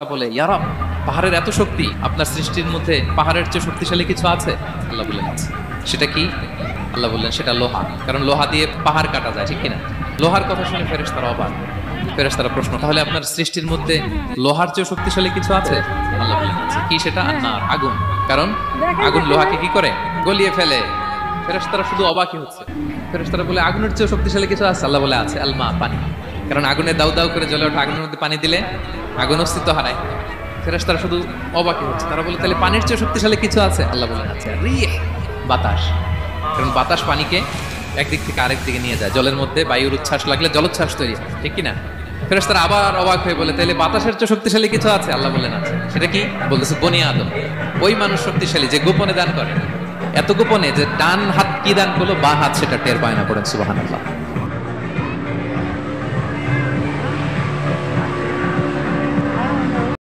বলে ইয়া রব, পাহাড়ের এত শক্তি, আপনার সৃষ্টির মধ্যে পাহাড়ের চেয়ে শক্তিশালী কিছু আছে? আল্লাহ বললেন আছে। সেটা কি? আল্লাহ বললেন সেটা লোহা, কারণ লোহা দিয়ে পাহাড় কাটা যায়, ঠিক কিনা? লোহার কথা শুনে ফেরেশতারা অবাক। ফেরেশতারা প্রশ্ন, তাহলে আপনার সৃষ্টির মধ্যে লোহার চেয়ে শক্তিশালী কিছু আছে? আল্লাহ বললেন আছে। কি সেটা? আন্নার, আগুন। কারণ আগুন লোহাকে কি করে? গলিয়ে ফেলে। ফেরেশতারা শুধু অবাকই হচ্ছে। ফেরেশতারা বলে আগুনের চেয়ে শক্তিশালী কিছু আছে? আল্লাহ বলে আছে, আলমা, পানি। কারণ আগুনে দাউ দাউ করে জ্বলে ওঠা আগুনের মধ্যে পানি দিলে আগুন অস্তিত্ব হারায়। ফেরেশতারা শুধু অবাকই হচ্ছে। তারা বলে তাহলে পানির চেয়ে শক্তিশালী কিছু আছে? আল্লাহ বলেন আছে, রিহ, বাতাস। কারণ বাতাস পানিকে একদিক থেকে আরেক দিকে নিয়ে যায়। জলের মধ্যে বায়ুর উচ্ছ্বাস লাগলে জলোচ্ছ্বাস তৈরি হয়, ঠিক কিনা? ফেরেশতারা আবার অবাক হয়ে বলে তাহলে বাতাসের চেয়ে শক্তিশালী কিছু আছে? আল্লাহ বলেন আছে। সেটা কি? বলতেছে বনি আদম। ওই মানুষ শক্তিশালী যে গোপনে দান করে, এত গোপনে যে ডান হাত কি দান করলো, বা হাত সেটা টের পায় না। পড়েন সুবহানাল্লাহ।